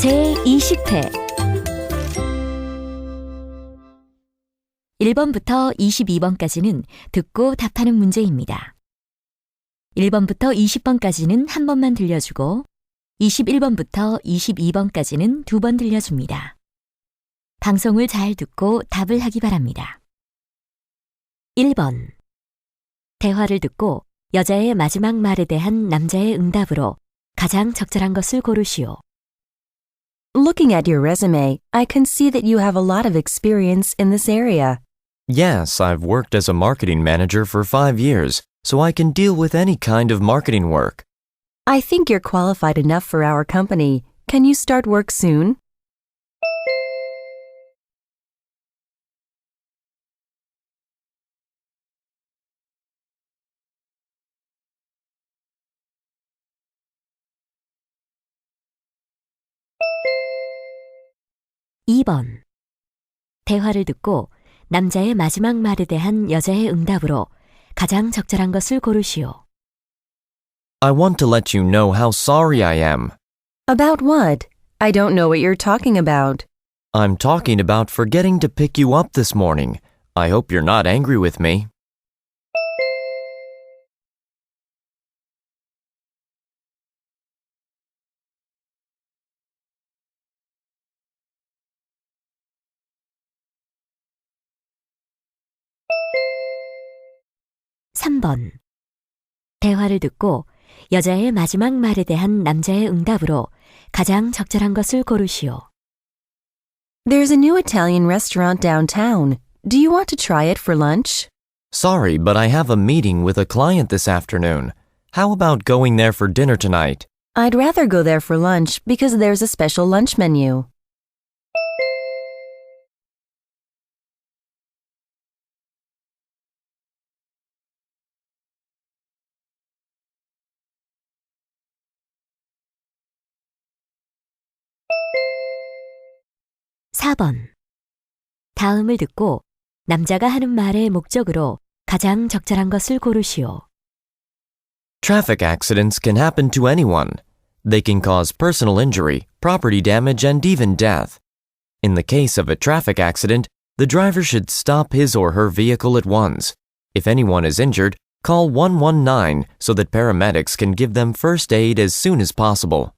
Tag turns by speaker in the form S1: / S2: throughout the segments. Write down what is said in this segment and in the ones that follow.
S1: 제20회 1번부터 22번까지는 듣고 답하는 문제입니다. 1번부터 20번까지는 한 번만 들려주고 21번부터 22번까지는 두 번 들려줍니다. 방송을 잘 듣고 답을 하기 바랍니다. 1번. 대화를 듣고 여자의 마지막 말에 대한 남자의 응답으로 가장 적절한 것을 고르시오.
S2: Looking at your resume, I can see that you have a lot of experience in this area.
S3: Yes, I've worked as a marketing manager for 5 years, so I can deal with any kind of marketing work.
S2: I think you're qualified enough for our company. Can you start work soon?
S1: (2번) 대화를 듣고 남자의 마지막 말에 대한 여자의 응답으로 가장 적절한 것을 고르시오.
S3: I want to let you know how sorry I am.
S2: About what? I don't know what you're talking about.
S3: I'm talking about forgetting to pick you up this morning. I hope you're not angry with me.
S1: (3번) 대화를 듣고 여자의 마지막 말에 대한 남자의 응답으로 가장 적절한 것을 고르시오.
S2: There's a new Italian restaurant downtown. Do you want to try it for lunch?
S3: Sorry, but I have a meeting with a client this afternoon. How about going there for dinner tonight?
S2: I'd rather go there for lunch because there's a special lunch menu.
S1: (4번) 다음을 듣고 남자가 하는 말의 목적으로 가장 적절한 것을 고르시오.
S3: Traffic accidents can happen to anyone. They can cause personal injury, property damage, and even death. In the case of a traffic accident, the driver should stop his or her vehicle at once. If anyone is injured, call 119 so that paramedics can give them first aid as soon as possible.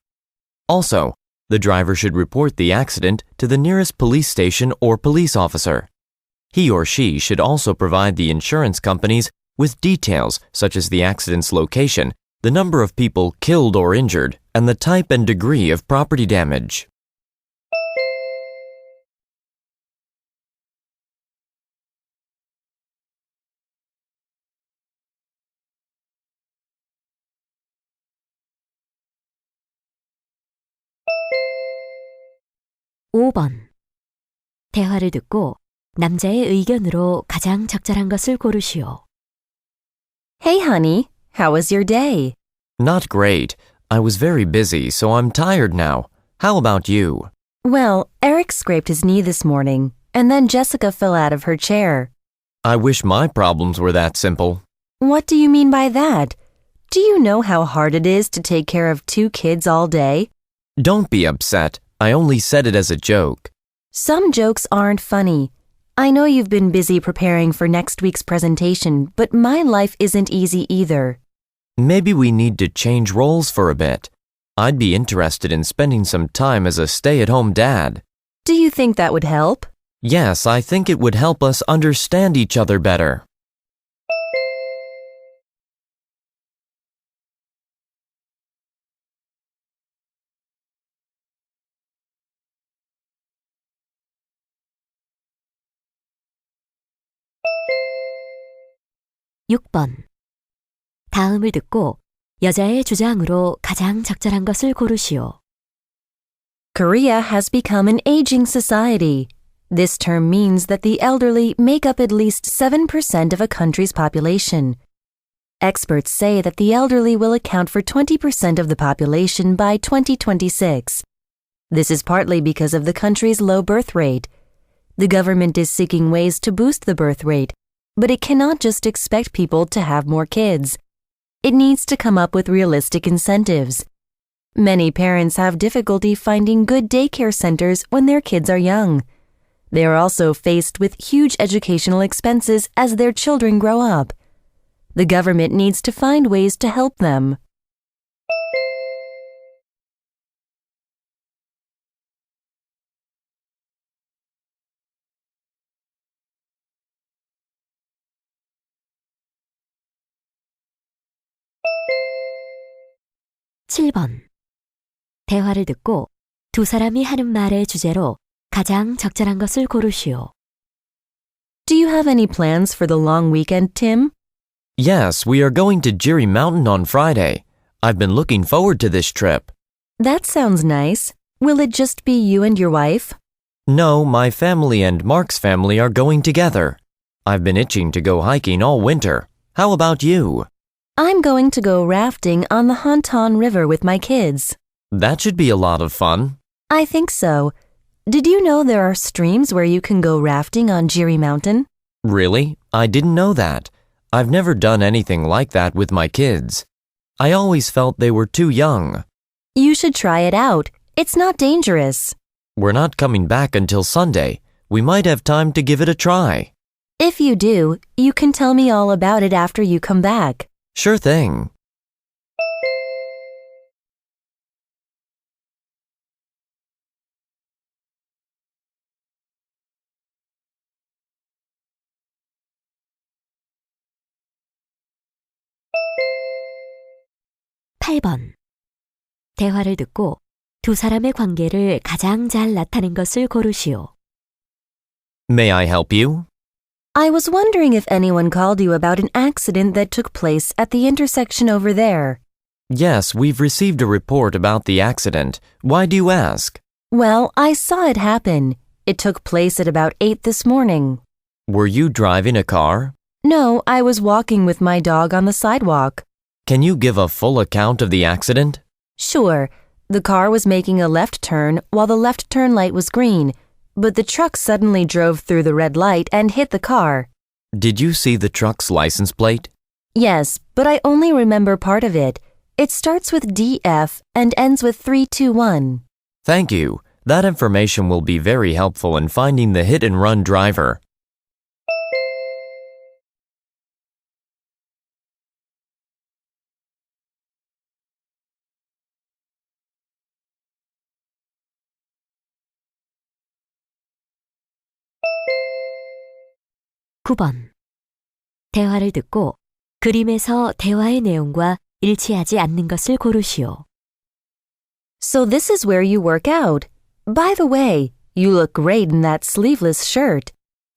S3: Also, the driver should report the accident to the nearest police station or police officer. He or she should also provide the insurance companies with details such as the accident's location, the number of people killed or injured, and the type and degree of property damage.
S1: (5번) 대화를 듣고 남자의 의견으로 가장 적절한 것을 고르시오.
S2: Hey, honey. How was your day?
S3: Not great. I was very busy, so I'm tired now. How about you?
S2: Well, Eric scraped his knee this morning, and then Jessica fell out of her chair.
S3: I wish my problems were that simple.
S2: What do you mean by that? Do you know how hard it is to take care of 2 kids all day?
S3: Don't be upset. I only said it as a joke.
S2: Some jokes aren't funny. I know you've been busy preparing for next week's presentation, but my life isn't easy either.
S3: Maybe we need to change roles for a bit. I'd be interested in spending some time as a stay-at-home dad.
S2: Do you think that would help?
S3: Yes, I think it would help us understand each other better.
S1: (6번) 다음을 듣고 여자의 주장으로 가장 적절한 것을 고르시오.
S2: Korea has become an aging society. This term means that the elderly make up at least 7% of a country's population. Experts say that the elderly will account for 20% of the population by 2026. This is partly because of the country's low birth rate. The government is seeking ways to boost the birth rate, but it cannot just expect people to have more kids. It needs to come up with realistic incentives. Many parents have difficulty finding good daycare centers when their kids are young. They are also faced with huge educational expenses as their children grow up. The government needs to find ways to help them.
S1: (7번) 대화를 듣고 두 사람이 하는 말의 주제로 가장 적절한 것을 고르시오.
S2: Do you have any plans for the long weekend, Tim?
S3: Yes, we are going to Jiri Mountain on Friday. I've been looking forward to this trip.
S2: That sounds nice. Will it just be you and your wife?
S3: No, my family and Mark's family are going together. I've been itching to go hiking all winter. How about you?
S2: I'm going to go rafting on the Hantan River with my kids.
S3: That should be a lot of fun.
S2: I think so. Did you know there are streams where you can go rafting on Jiri Mountain?
S3: Really? I didn't know that. I've never done anything like that with my kids. I always felt they were too young.
S2: You should try it out. It's not dangerous.
S3: We're not coming back until Sunday. We might have time to give it a try.
S2: If you do, you can tell me all about it after you come back.
S3: Sure thing.
S1: (8번) 대화를 듣고 두 사람의 관계를 가장 잘 나타낸 것을 고르시오.
S3: May I help you?
S2: I was wondering if anyone called you about an accident that took place at the intersection over there.
S3: Yes, we've received a report about the accident. Why do you ask?
S2: Well, I saw it happen. It took place at about 8 this morning.
S3: Were you driving a car?
S2: No, I was walking with my dog on the sidewalk.
S3: Can you give a full account of the accident?
S2: Sure. The car was making a left turn while the left turn light was green, but the truck suddenly drove through the red light and hit the car.
S3: Did you see the truck's license plate?
S2: Yes, but I only remember part of it. It starts with DF and ends with 321.
S3: Thank you. That information will be very helpful in finding the hit-and-run driver.
S1: (9번) 대화를 듣고 그림에서 대화의 내용과 일치하지 않는 것을 고르시오.
S2: So this is where you work out. By the way, you look great in that sleeveless shirt.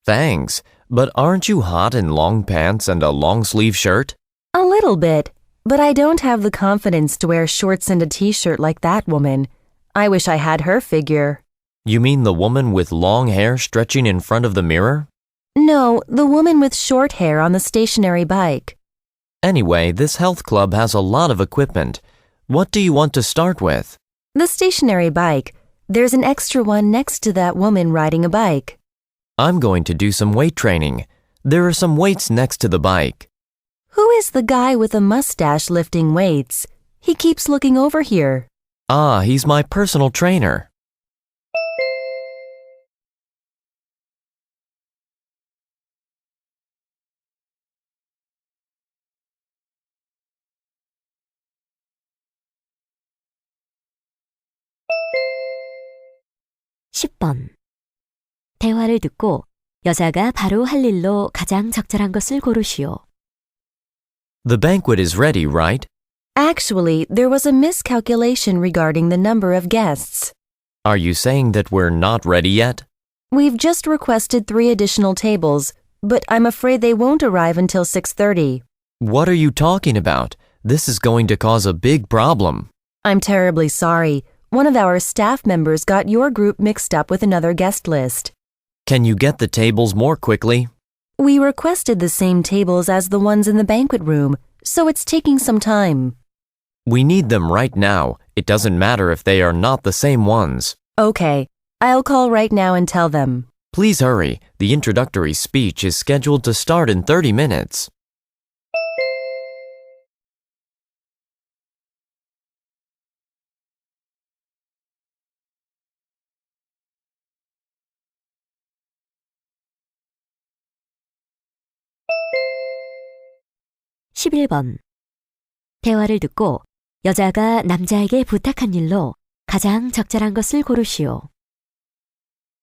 S3: Thanks, but aren't you hot in long pants and a long-sleeve shirt?
S2: A little bit, but I don't have the confidence to wear shorts and a t-shirt like that woman. I wish I had her figure.
S3: You mean the woman with long hair stretching in front of the mirror?
S2: No, the woman with short hair on the stationary bike.
S3: Anyway, this health club has a lot of equipment. What do you want to start with?
S2: The stationary bike. There's an extra one next to that woman riding a bike.
S3: I'm going to do some weight training. There are some weights next to the bike.
S2: Who is the guy with a mustache lifting weights? He keeps looking over here.
S3: Ah, he's my personal trainer.
S1: (10번) 대화를 듣고 여자가 바로 할 일로 가장 적절한 것을 고르시오.
S3: The banquet is ready, right?
S2: Actually, there was a miscalculation regarding the number of guests.
S3: Are you saying that we're not ready yet?
S2: We've just requested 3 additional tables, but I'm afraid they won't arrive until 6:30.
S3: What are you talking about? This is going to cause a big problem.
S2: I'm terribly sorry. One of our staff members got your group mixed up with another guest list.
S3: Can you get the tables more quickly?
S2: We requested the same tables as the ones in the banquet room, so it's taking some time.
S3: We need them right now. It doesn't matter if they are not the same ones.
S2: Okay, I'll call right now and tell them.
S3: Please hurry. The introductory speech is scheduled to start in 30 minutes.
S1: 11번. 대화를 듣고 여자가 남자에게 부탁한 일로 가장 적절한 것을 고르시오.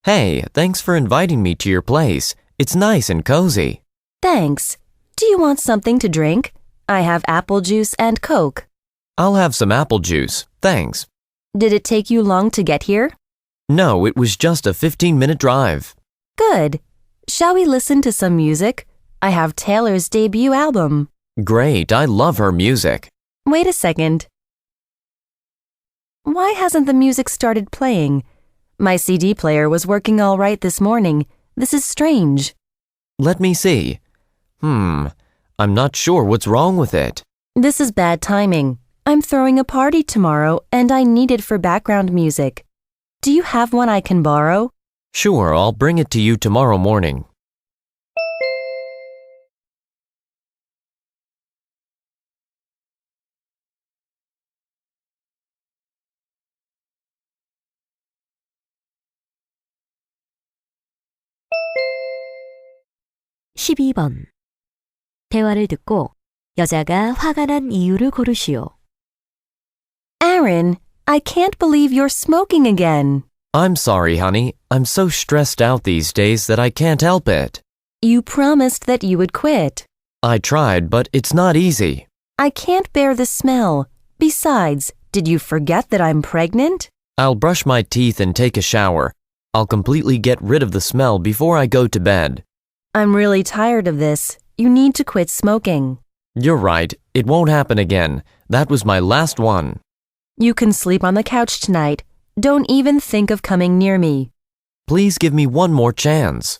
S3: Hey, thanks for inviting me to your place. It's nice and cozy.
S2: Thanks. Do you want something to drink? I have apple juice and Coke.
S3: I'll have some apple juice, thanks.
S2: Did it take you long to get here?
S3: No, it was just a 15-minute drive.
S2: Good. Shall we listen to some music? I have Taylor's debut album.
S3: Great, I love her music.
S2: Wait a second. Why hasn't the music started playing? My CD player was working all right this morning. This is strange.
S3: Let me see. I'm not sure what's wrong with it.
S2: This is bad timing. I'm throwing a party tomorrow and I need it for background music. Do you have one I can borrow?
S3: Sure, I'll bring it to you tomorrow morning.
S1: (12번) 대화를 듣고 여자가 화가 난 이유를 고르시오.
S2: Aaron, I can't believe you're smoking again.
S3: I'm sorry, honey. I'm so stressed out these days that I can't help it.
S2: You promised that you would quit.
S3: I tried, but it's not easy.
S2: I can't bear the smell. Besides, did you forget that I'm pregnant?
S3: I'll brush my teeth and take a shower. I'll completely get rid of the smell before I go to bed.
S2: I'm really tired of this. You need to quit smoking.
S3: You're right. It won't happen again. That was my last one.
S2: You can sleep on the couch tonight. Don't even think of coming near me.
S3: Please give me one more chance.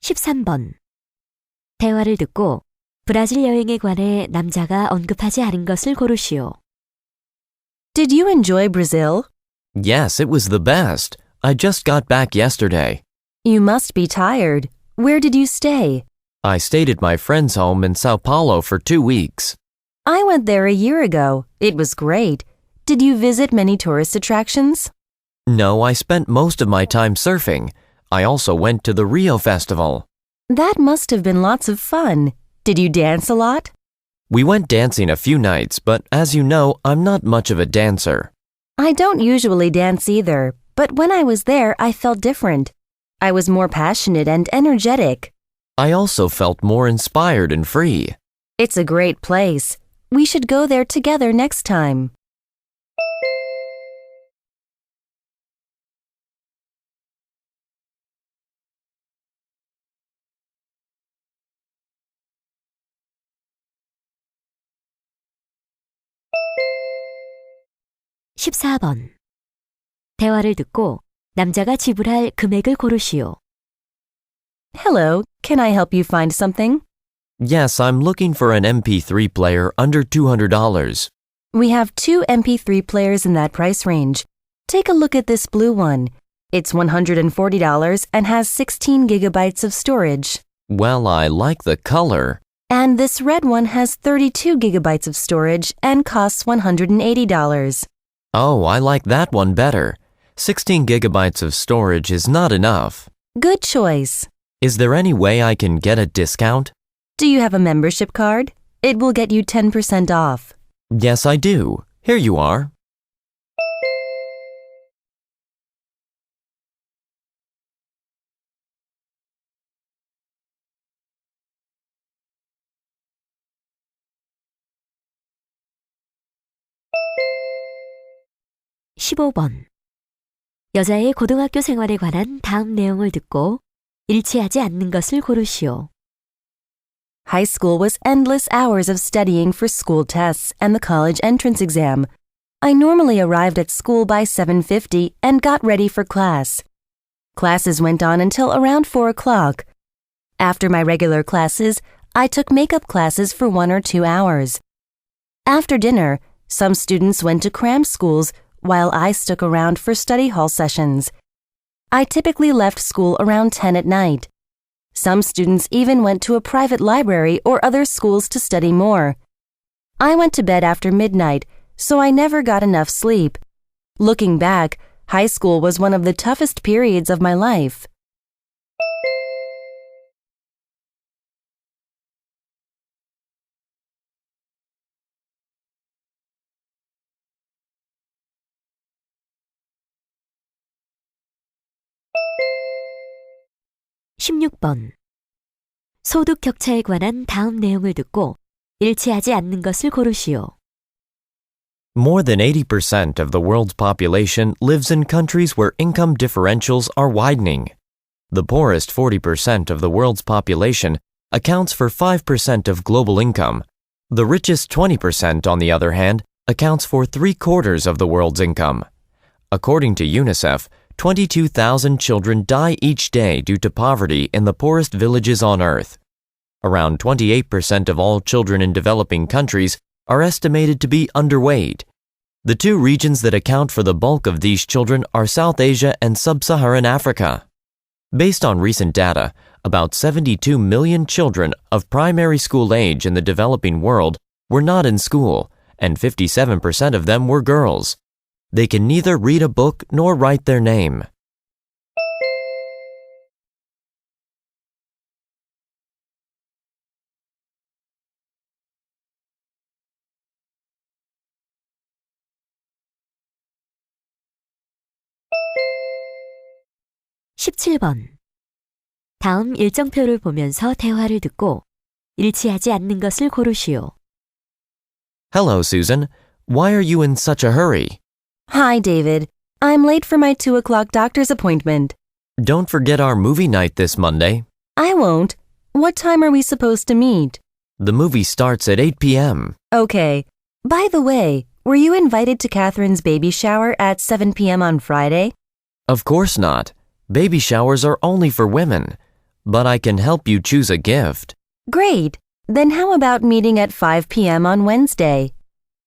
S1: (13번) 대화를 듣고 브라질 여행에 관해 남자가 언급하지 않은 것을 고르시오.
S2: Did you enjoy Brazil?
S3: Yes, it was the best. I just got back yesterday.
S2: You must be tired. Where did you stay?
S3: I stayed at my friend's home in Sao Paulo for 2 weeks.
S2: I went there a year ago. It was great. Did you visit many tourist attractions?
S3: No, I spent most of my time surfing. I also went to the Rio Festival.
S2: That must have been lots of fun. Did you dance a lot?
S3: We went dancing a few nights, but as you know, I'm not much of a dancer.
S2: I don't usually dance either, but when I was there, I felt different. I was more passionate and energetic.
S3: I also felt more inspired and free.
S2: It's a great place. We should go there together next time.
S1: (14번) 대화를 듣고 남자가 지불할 금액을 고르시오.
S2: Hello, can I help you find something?
S3: Yes, I'm looking for an MP3 player under $200.
S2: We have 2 MP3 players in that price range. Take a look at this blue one. It's $140 and has 16 gigabytes of storage.
S3: Well, I like the color.
S2: And this red one has 32 gigabytes of storage and costs $180.
S3: Oh, I like that one better. 16 gigabytes of storage is not enough.
S2: Good choice.
S3: Is there any way I can get a discount?
S2: Do you have a membership card? It will get you 10% off.
S3: Yes, I do. Here you are.
S1: (15번) 여자의 고등학교 생활에 관한 다음 내용을 듣고 일치하지 않는 것을 고르시오.
S2: High school was endless hours of studying for school tests and the college entrance exam. I normally arrived at school by 7:50 and got ready for class. Classes went on until around 4 o'clock. After my regular classes, I took makeup classes for 1 or 2 hours. After dinner, some students went to cram schools while I stuck around for study hall sessions. I typically left school around 10 at night. Some students even went to a private library or other schools to study more. I went to bed after midnight, so I never got enough sleep. Looking back, high school was one of the toughest periods of my life.
S1: (16번) 소득 격차에 관한 다음 내용을 듣고 일치하지 않는 것을 고르시오.
S3: More than 80% of the world's population lives in countries where income differentials are widening. The poorest 40% of the world's population accounts for 5% of global income. The richest 20%, on the other hand, accounts for 3/4 of the world's income. According to UNICEF, 22,000 children die each day due to poverty in the poorest villages on Earth. Around 28% of all children in developing countries are estimated to be underweight. The two regions that account for the bulk of these children are South Asia and Sub-Saharan Africa. Based on recent data, about 72 million children of primary school age in the developing world were not in school, and 57% of them were girls. They can neither read a book nor write their name.
S1: (17번) 다음 일정표를 보면서 대화를 듣고 일치하지 않는 것을 고르시오.
S3: Hello, Susan. Why are you in such a hurry?
S2: Hi, David. I'm late for my 2 o'clock doctor's appointment.
S3: Don't forget our movie night this Monday.
S2: I won't. What time are we supposed to meet?
S3: The movie starts at 8 p.m.
S2: Okay. By the way, were you invited to Catherine's baby shower at 7 p.m. on Friday?
S3: Of course not. Baby showers are only for women. But I can help you choose a gift.
S2: Great. Then how about meeting at 5 p.m. on Wednesday?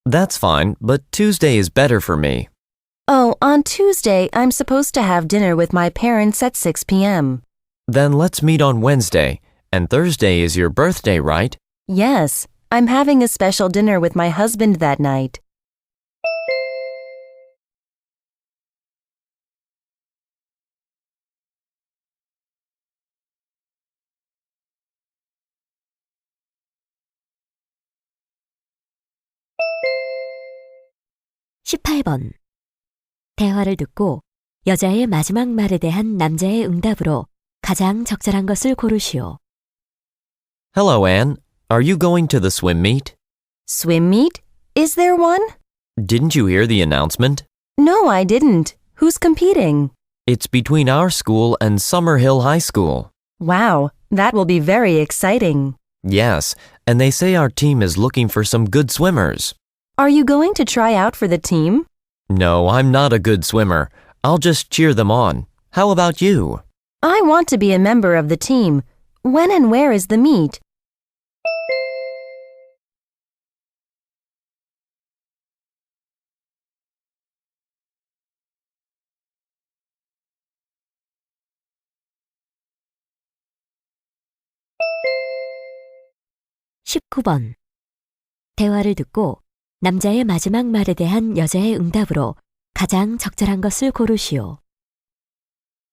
S3: That's fine, but Tuesday is better for me.
S2: Oh, on Tuesday, I'm supposed to have dinner with my parents at 6 p.m.
S3: Then let's meet on Wednesday. And Thursday is your birthday, right?
S2: Yes, I'm having a special dinner with my husband that night.
S1: (18번) 대화를 듣고 여자의 마지막 말에 대한 남자의 응답으로 가장 적절한 것을 고르시오.
S3: Hello, Anne. Are you going to the swim meet?
S2: Swim meet? Is there one?
S3: Didn't you hear the announcement?
S2: No, I didn't. Who's competing?
S3: It's between our school and Summerhill High School.
S2: Wow, that will be very exciting.
S3: Yes, and they say our team is looking for some good swimmers.
S2: Are you going to try out for the team?
S3: No, I'm not a good swimmer. I'll just cheer them on. How about you?
S2: I want to be a member of the team. When and where is the meet?
S1: (19번) 대화를 듣고 남자의 마지막 말에 대한 여자의 응답으로 가장 적절한 것을 고르시오.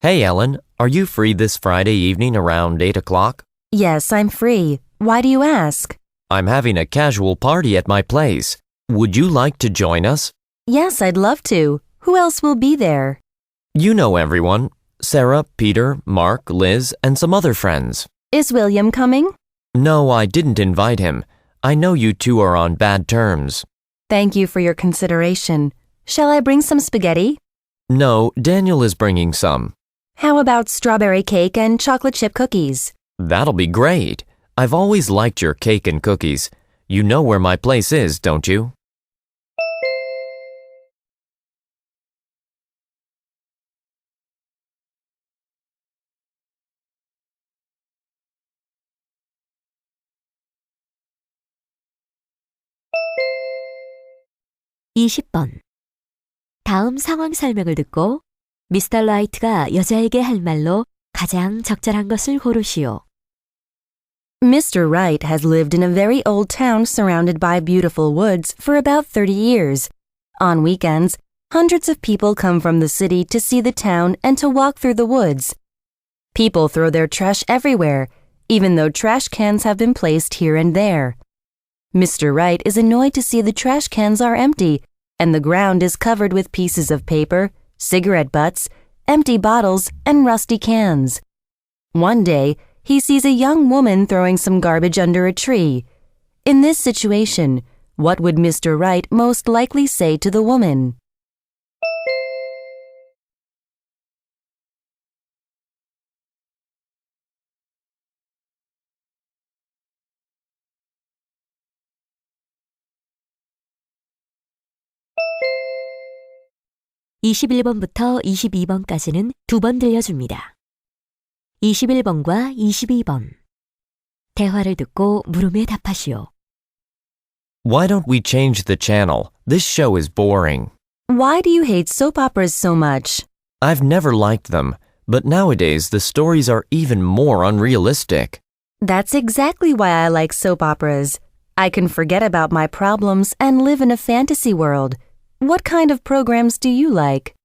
S3: Hey, Ellen. Are you free this Friday evening around 8 o'clock?
S2: Yes, I'm free. Why do you ask?
S3: I'm having a casual party at my place. Would you like to join us?
S2: Yes, I'd love to. Who else will be there?
S3: You know everyone. Sarah, Peter, Mark, Liz, and some other friends.
S2: Is William coming?
S3: No, I didn't invite him. I know you two are on bad terms.
S2: Thank you for your consideration. Shall I bring some spaghetti?
S3: No, Daniel is bringing some.
S2: How about strawberry cake and chocolate chip cookies?
S3: That'll be great. I've always liked your cake and cookies. You know where my place is, don't you?
S1: (20번) 다음 상황 설명을 듣고 미스터 라이트가 여자에게 할 말로 가장 적절한 것을 고르시오.
S2: Mr. Wright has lived in a very old town surrounded by beautiful woods for about 30 years. On weekends, hundreds of people come from the city to see the town and to walk through the woods. People throw their trash everywhere, even though trash cans have been placed here and there. Mr. Wright is annoyed to see the trash cans are empty and the ground is covered with pieces of paper, cigarette butts, empty bottles, and rusty cans. One day, he sees a young woman throwing some garbage under a tree. In this situation, what would Mr. Wright most likely say to the woman?
S1: (21번부터 22번까지는 두 번 들려줍니다. 21번과 22번. 대화를 듣고 물음에 답하시오.
S3: Why don't we change the channel? This show is boring.
S2: Why do you hate soap operas so much?
S3: I've never liked them, but nowadays the stories are even more unrealistic.
S2: That's exactly why I like soap operas. I can forget about my problems and live in a fantasy world. What kind of programs do you like?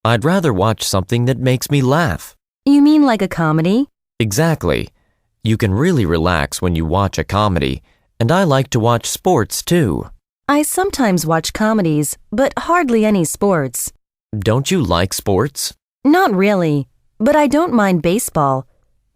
S3: I'd rather watch something that makes me laugh.
S2: You mean like a comedy?
S3: Exactly. You can really relax when you watch a comedy, and I like to watch sports too.
S2: I sometimes watch comedies, but hardly any sports.
S3: Don't you like sports?
S2: Not really, but I don't mind baseball.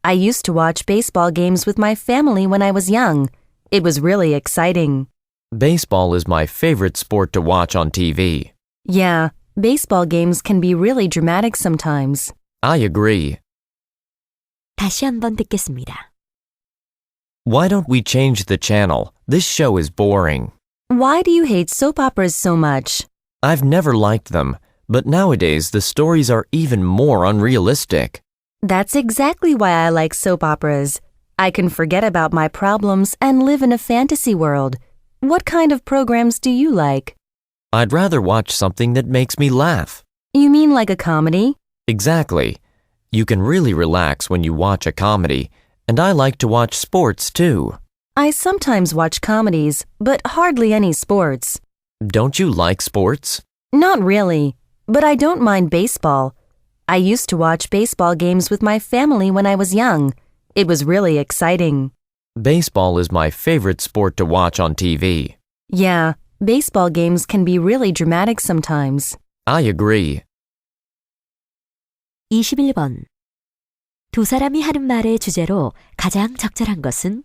S2: I used to watch baseball games with my family when I was young. It was really exciting.
S3: Baseball is my favorite sport to watch on TV.
S2: Yeah, baseball games can be really dramatic sometimes.
S3: I agree.
S1: 다시 한번 듣겠습니다.
S3: Why don't we change the channel? This show is boring.
S2: Why do you hate soap operas so much?
S3: I've never liked them, but nowadays the stories are even more unrealistic.
S2: That's exactly why I like soap operas. I can forget about my problems and live in a fantasy world. What kind of programs do you like?
S3: I'd rather watch something that makes me laugh.
S2: You mean like a comedy?
S3: Exactly. You can really relax when you watch a comedy, and I like to watch sports too.
S2: I sometimes watch comedies, but hardly any sports.
S3: Don't you like sports?
S2: Not really, but I don't mind baseball. I used to watch baseball games with my family when I was young. It was really exciting.
S3: Baseball is my favorite sport to watch on TV.
S2: Yeah, baseball games can be really dramatic sometimes.
S3: I agree.
S1: 21번. 두 사람이 하는 말의 주제로 가장 적절한 것은?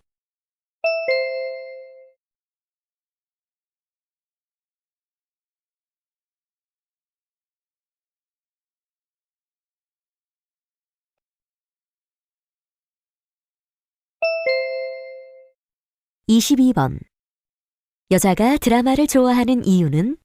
S1: (22번) 여자가 드라마를 좋아하는 이유는?